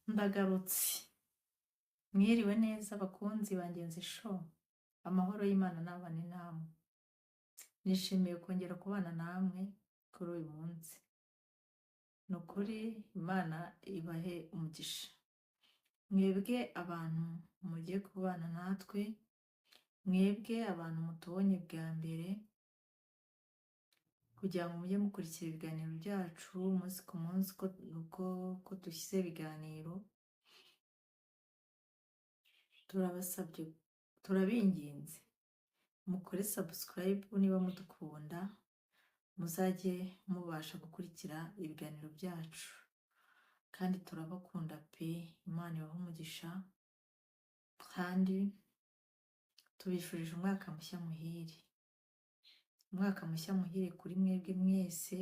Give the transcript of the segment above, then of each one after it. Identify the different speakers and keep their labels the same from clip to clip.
Speaker 1: Ndagarutse. Mwiriwe neza bakunzi ba Ngenzi Show. Amahoro y'Imana nabane namwe. Nishimiye kongera kubana namwe kuri uyu munsi. Ni ukuri Imana ibahe umugisha. Mwebwe abantu mugiye kubana natwe, mwebwe abantu mutubonye bwa mbere, kugira ngo mujye mukurikira ibiganiro byacu umunsi ku munsi ko dushyize ibiganiro, turabasabye, turabinginze mukore subscribe niba mudukunda, muzajye mubasha gukurikira ibiganiro byacu, kandi turabakunda pe. Imana ibahe umugisha, kandi tubifurije umwaka mushya muhire. Umwaka mushya muhire kuri mwebwe mwese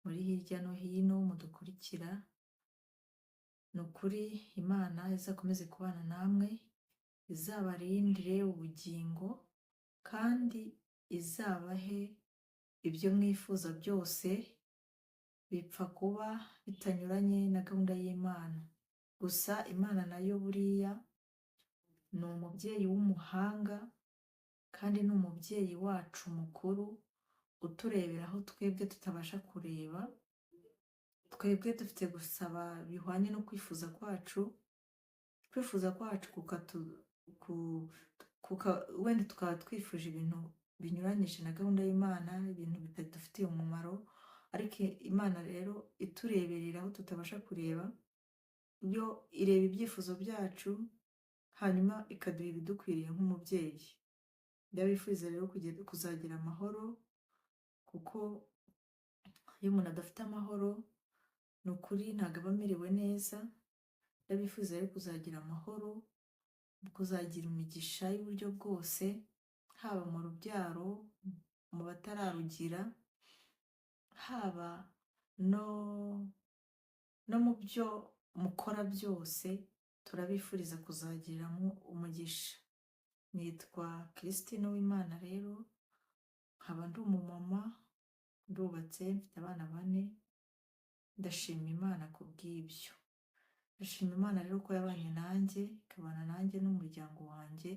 Speaker 1: muri hirya no hino mudukurikira. Ni ukuri Imana izakomeze kubana namwe, izabarindire ubugingo, kandi izabahe ibyo mwifuza byose bipfa kuba bitanyuranye na gahunda y'Imana. Gusa Imana nayo buriya ni umubyeyi w'umuhanga, kandi ni umubyeyi wacu mukuru uturebera aho twebwe tutabasha kureba. Twebwe dufite gusaba bihwanye no kwifuza kwacu, wenda tukaba twifuje ibintu binyuranyije na gahunda y'Imana, ibintu bitadufitiye umumaro, ariko Imana rero itureberera aho tutabasha kureba, yo ireba ibyifuzo byacu hanyuma ikaduha ibidukwiriye nk'umubyeyi. Ndabifuza rero kuzagira amahoro, kuko iyo umuntu adafite amahoro ni ukuri ntabwo aba amerewe neza. Ndabifuza rero kuzagira amahoro, kuzagira imigisha y'uburyo bwose, haba mu rubyaro, mu batararugira, haba no mu byo mukora byose. Turabifuriza kuzagiriramo umugisha. Nitwa Christine Uwimana rero, nkaba ndi umumama, ndubatse, mfite abana 4. Ndashima Imana ku bw'ibyo. Ndashima Imana rero ko yabanye nanjye, ikabana nanjye n'umuryango wanjye.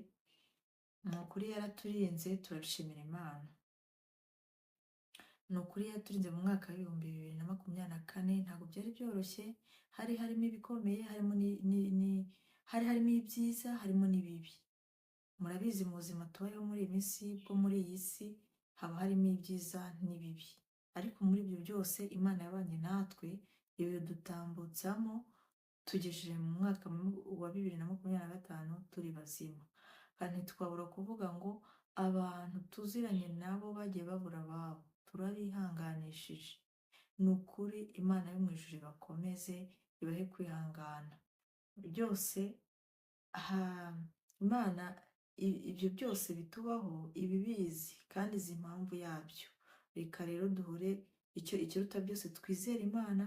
Speaker 1: Ni ukuri yaraturinze, turashimira Imana. Ni ukuri yaturinze mu mwaka wa 2024, ntabwo byari byoroshye. Hari harimo ibikomeye, hari harimo ibyiza, harimo n'ibibi. Murabizi mu buzima tubayeho muri iyi minsi, bwo muri iyi si haba harimo ibyiza n'ibibi, ariko muri ibyo byose Imana yabanye natwe, ibi dutambutsamo tugejeje mu mwaka wa 2025 turi bazima. Kandi twabura kuvuga ngo abantu tuziranye nabo bagiye babura ababo, turabihanganishije. Ni ukuri Imana yo mu ijuru bakomeze, ibahe kwihangana byose. Imana ibyo byose bitubaho ibibizi, kandi izi impamvu yabyo. Reka rero duhure ikiruta byose twizere Imana,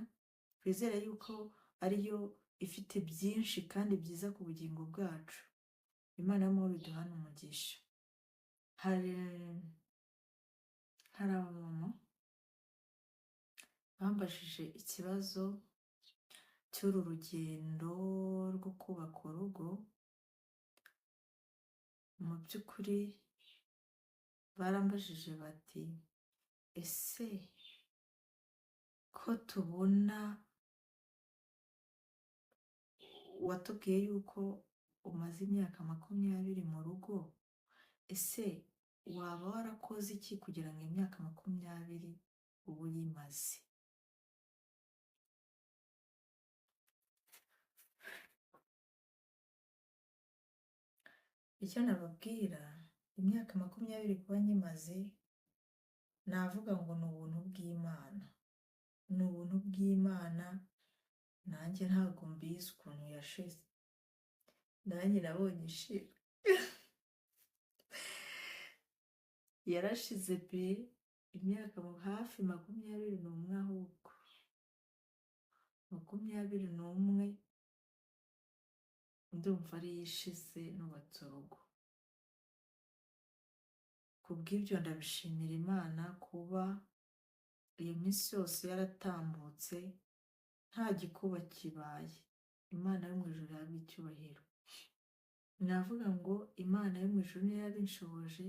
Speaker 1: twizere yuko ariyo ifite byinshi kandi byiza ku bugingo bwacu. Imana y'amahoro iduhane umugisha. Hari abamama bambajije ikibazo cy'uru rugendo rwo kubaka urugo. Mu by'ukuri barambajije bati, ese ko tubona watubwiye yuko umaze imyaka 20 mu rugo, ese waba warakoze iki kugira ngo imyaka 20 ubu yimaze? Icyo nababwira, imyaka 20 kuba nyimaze, navuga ngo ni ubuntu bw'Imana. Ni ubuntu bw'Imana, nanjye ntabwo mbizi ukuntu yashize. Nanjye nabonye ishira. Yarashize pe, imyaka hafi 21, ahubwo 21 ndumva ari yishize nubatse urugo. Kubw'ibyo ndabishimira Imana kuba iyo minsi yose yaratambutse nta gikuba kibaye. Imana yo mu ijuru yahabwa icyubahiro. Navuga ngo Imana yo mu ijuru niyo yabinshoboje.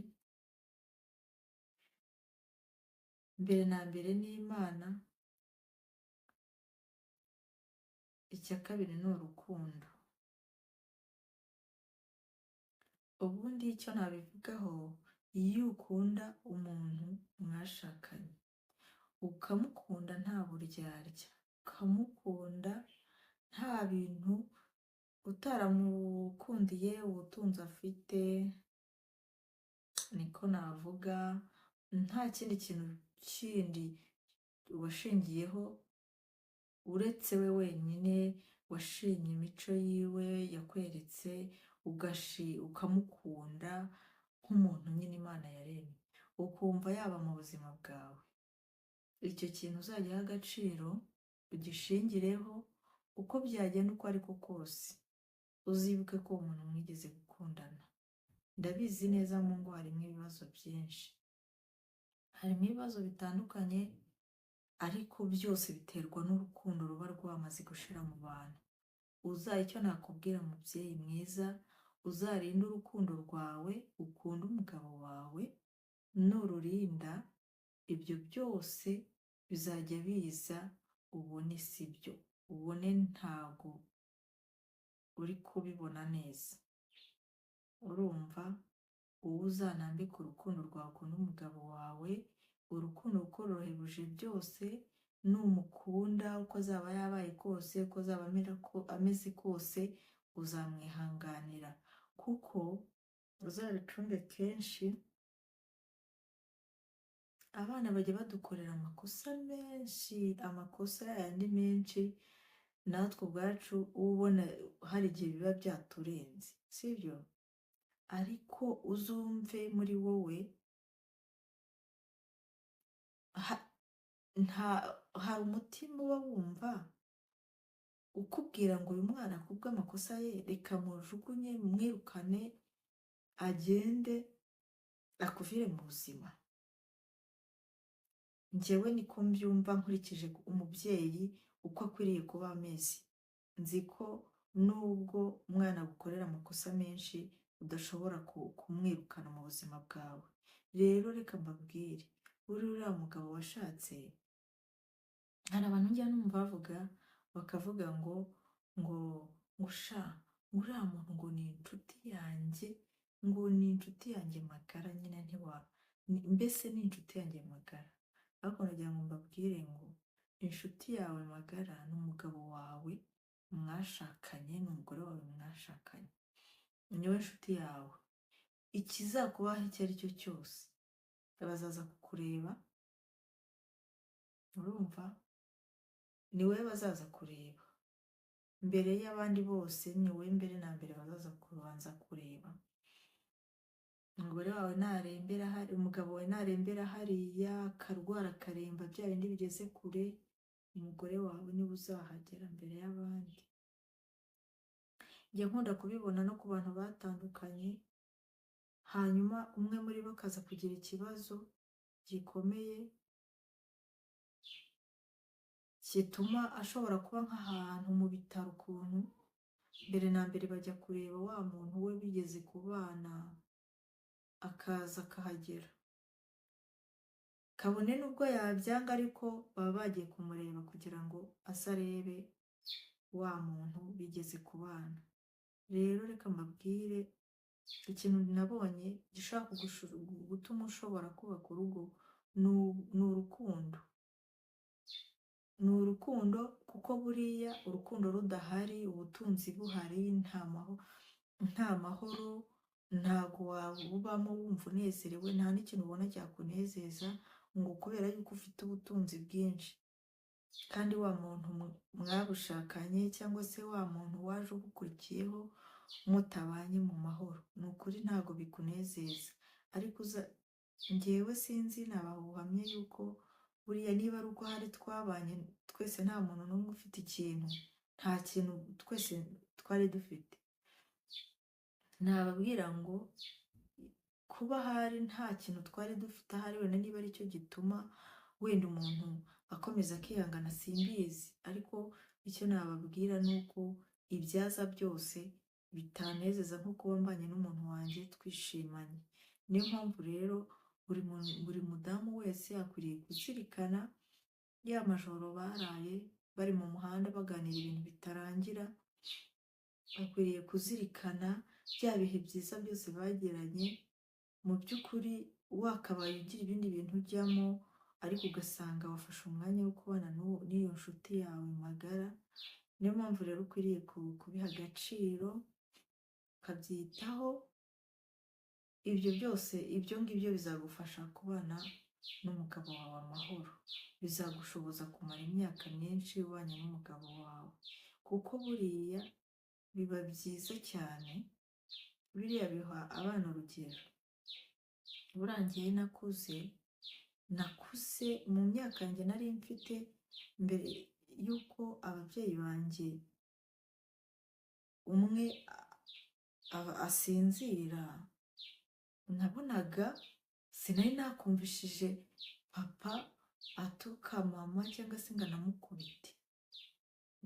Speaker 1: Mbere na mbere ni Imana, icya kabiri ni urukundo. Ubundi icyo nabivugaho, iyo ukunda umuntu mwashakanye, ukamukunda nta buryarya, ukamukunda nta bintu, utaramukundiye ubutunzi afite, niko navuga, nta kindi kintu kindi washingiyeho uretse we wenyine, washimye imico yiwe yakweretse, ukamukunda nk'umuntu nyine Imana yaremye, ukumva yaba mu buzima bwawe. Icyo kintu uzagiha agaciro, ugishingireho, uko byagenda uko ariko kose, uzibuke ko umuntu mwigeze gukundana. Ndabizi neza mu ngo harimo ibibazo byinshi, harimo ibibazo bitandukanye, ariko byose biterwa n'urukundo ruba rwamaze gushira mu bantu. Icyo nakubwira mubyeyi mwiza, uzarinde urukundo rwawe, ukunde umugabo wawe, nururinda ibyo byose bizajya biza, ubone sibyo, ubone ntago uri kubibona neza. Urumva, uwo uzanambika urukundo rwawe ukunda umugabo wawe, urukundo uko ruhebuje byose, numukunda uko azaba yabaye kose, uko azaba ameze kose, uzamwihanganira, kuko uzabicunge kenshi abana bajya badukorera amakosa menshi, amakosa yandi menshi, natwe ubwacu ubona hari igihe biba byaturenze, sibyo? Ariko uzumve muri wowe, hari umutima uba wumva ukubwira ngo uyu mwana kubw'amakosa ye reka mujugunye, mwirukane, agende, akuvire mu buzima. Njyewe niko mbyumva nkurikije umubyeyi uko akwiriye kuba ameze. Nzi ko nubwo umwana gukorera amakosa menshi, udashobora kumwirukana mu buzima bwawe. Rero reka mbabwire, uriya mugabo washatse, hari abantu njya numva bavuga, bakavuga ngo uriya muntu ngo ni inshuti yanjye, ngo ni inshuti yanjye magara, nyine mbese ni inshuti yanjye magara. Ariko nagira ngo mbabwire ngo inshuti yawe magara ni umugabo wawe mwashakanye, ni umugore wawe mwashakanye, niwe nshuti yawe. Ikizakubaho icyo ari cyo cyose, bazaza kukureba, urumva, ni wowe bazaza kureba mbere y'abandi bose, ni wowe mbere na mbere bazaza kubanza kureba. Umugore wawe narembera hari, umugabo wawe narembera hariya, akarwara akaremba, bya bindi bigeze kure, umugore wawe niwe uzahagera mbere y'abandi. Njya nkunda kubibona no ku bantu batandukanye, hanyuma umwe muri bo akaza kugira ikibazo gikomeye gituma ashobora kuba nk'ahantu mu bitaro ukuntu, mbere na mbere bajya kureba wa muntu we bigeze kubana, akaza akahagera, kabone nubwo yabyanga, ariko baba bagiye kumureba kugira ngo azarebe wa muntu bigeze kubana. Rero reka mbabwire, ikintu nabonye gishobora gutuma ushobora kubaka urugo ni urukundo. Ni urukundo, kuko buriya urukundo rudahari, ubutunzi buhari, nta mahoro, ntago wabubamo wumva unezerewe, nta n'ikintu ubona cyakunezeza ngo kubera yuko ufite ubutunzi bwinshi, kandi wa muntu mwabushakanye cyangwa se wa muntu waje ugukurikiyeho mutabanye mu mahoro, ni ukuri ntago bikunezeza. Ariko njyewe sinzi, nababuhamye yuko buriya niba ari uko hari twabanye twese nta muntu n'umwe ufite ikintu, nta kintu twese twari dufite, nababwira ngo kuba hari nta kintu twari dufite, ahari wenda niba aricyo gituma wenda umuntu akomeza akihangana simbizi, ariko icyo nababwira ni uko ibyaza byose bitanezeza nko kuba mbanye n'umuntu wanjye twishimanye. Niyo mpamvu rero buri mudamu wese akwiriye kuzirikana ya majoro baraye bari mu muhanda baganira ibintu bitarangira, akwiriye kuzirikana bya bihe byiza byose bagiranye. Mu by'ukuri wakabaye ugira ibindi bintu ujyamo, ariko ugasanga wafashe umwanya wo kubana n'iyo nshuti yawe magara. Niyo mpamvu rero ukwiriye kubiha agaciro, ukabyitaho. Ibyo byose, ibyo ngibyo bizagufasha kubana n'umugabo wawe amahoro, bizagushoboza kumara imyaka myinshi ubanye n'umugabo wawe, kuko buriya biba byiza cyane, biriya biha abana urugero. Burangiye nakuze mu myaka yanjye nari mfite mbere y'uko ababyeyi banjye umwe asinzira, nabonaga sinari nakumvishije papa atuka mama cyangwa se ngo anamukubite,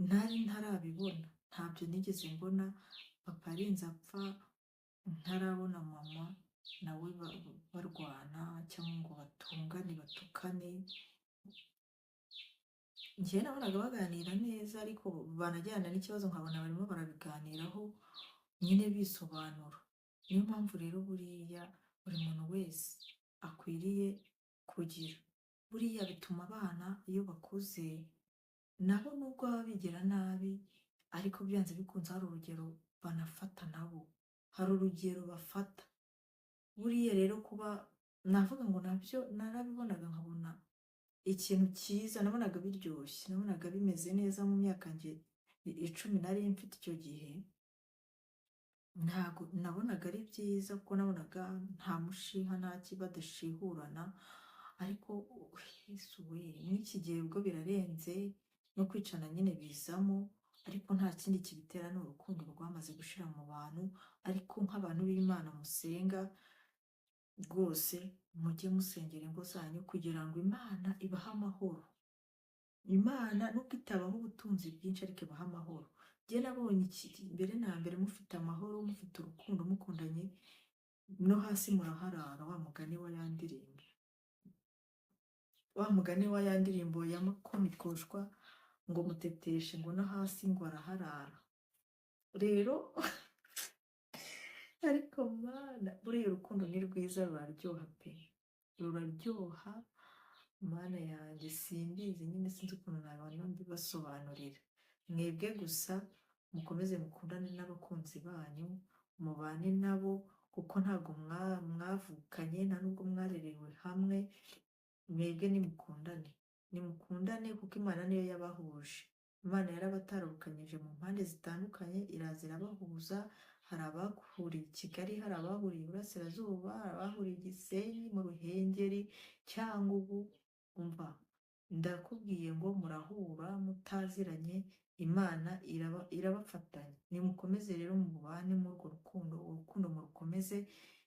Speaker 1: ntari ntarabibona, ntabyo nigeze mbona. Papa arinze apfa ntarabona mama nawe barwana cyangwa ngo batungane batukane. Njyewe nabonaga baganira neza, ariko banajyana n'ikibazo nkabona barimo barabiganiraho nyine bisobanura. Niyo mpamvu rero buriya buri muntu wese akwiriye kugira, buriya bituma abana iyo bakuze nabo nubwo baba bigira nabi, ariko byanze bikunze hari urugero banafata, nabo hari urugero bafata. Buriya rero kuba navuga ngo nabyo narabibonaga nkabona ikintu cyiza, nabonaga biryoshye, nabonaga bimeze neza. Mu myaka nge 10 nari mfite icyo gihe, ntabwo nabonaga ari byiza, kuko nabonaga nta mushiha nta badashihurana. Ariko Yesu we, n'iki gihe ubwo birarenze, no kwicana nyine bizamo, ariko nta kindi kibitera, ni urukundo rwamaze gushira mu bantu. Ariko nk'abantu b'Imana musenga rwose, mujye musengera ingo zanyu kugira ngo Imana ibahe amahoro. Imana nubwo itabaho ubutunzi bwinshi, ariko ibaha amahoro. Njye nabonye mbere na mbere mufite amahoro, mufite urukundo, mukundanye, no hasi muraharara. Wa mugani wa ya ndirimbo ya Makomikoshwa ngo muteteshe ngo no hasi ngo araharara. Rero ariko mana, buriya urukundo ni rwiza, ruraryoha pe, ruraryoha. Mana yanjye simbizi, nyine sinzi ukuntu nabana mbibasobanurira. Mwebwe gusa mukomeze mukundane n'abakunzi banyu, mubane nabo, kuko ntabwo mwavukanye, nta nubwo mwarerewe hamwe. Mwebwe nimukundane kuko Imana niyo yabahuje. Imana yarabatarukanyije mu mpande zitandukanye, iraza irabahuza. Hari abahuriye i Kigali, hari abahuriye Iburasirazuba, hari abahuriye i Gisenyi, mu Ruhengeri, cyangwa ubu umva ndakubwiye ngo murahura mutaziranye, Imana irabafatanya. Nimukomeze rero mubane muri urwo rukundo, urukundo murukomeze.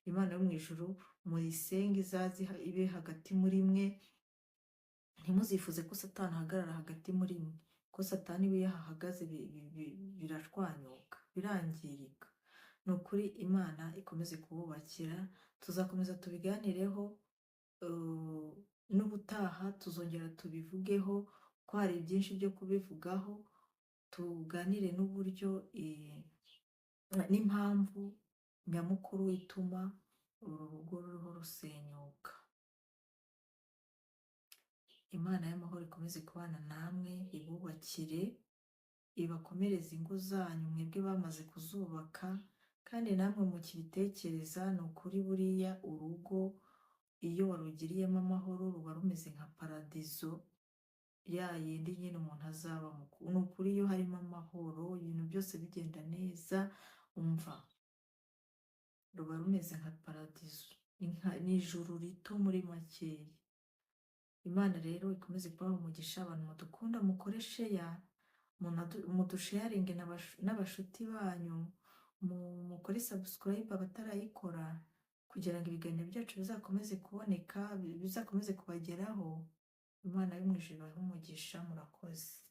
Speaker 1: Imana yo mu ijuru muyisenge, izaze ibe hagati muri mwe. Ntimuzifuze ko Satani ahagarara hagati muri mwe, ko Satani we yahahagaze birashwanyuka, birangirika. Ni ukuri Imana ikomeze kububakira. Tuzakomeza tubiganireho, n'ubutaha tuzongera tubivugeho, ko hari byinshi byo kubivugaho. Tuganire n'uburyo n'impamvu nyamukuru ituma uru rugo ruriho rusenyuka. Imana y'amahoro ikomeze kubana namwe, ibubakire, ibakomereze ingo zanyu, mwebwe bamaze kuzubaka, kandi namwe mukibitekereza. Ni ukuri buriya urugo iyo warugiriyemo amahoro ruba rumeze nka paradizo, ya yindi nyine umuntu azabamo. Ni ukuri iyo harimo amahoro, ibintu byose bigenda neza, umva ruba rumeze nka paradizo, ni ijuru rito muri makeya. Imana rero ikomeze kubaha umugisha. Abantu mudukunda mukore sheya, mudusharinge n'abashuti banyu, mukore subscribe abatarayikora, kugira ngo ibiganiro byacu bizakomeze kuboneka, bizakomeze kubageraho. Imana yo mu ijuru ibahe umugisha, murakoze.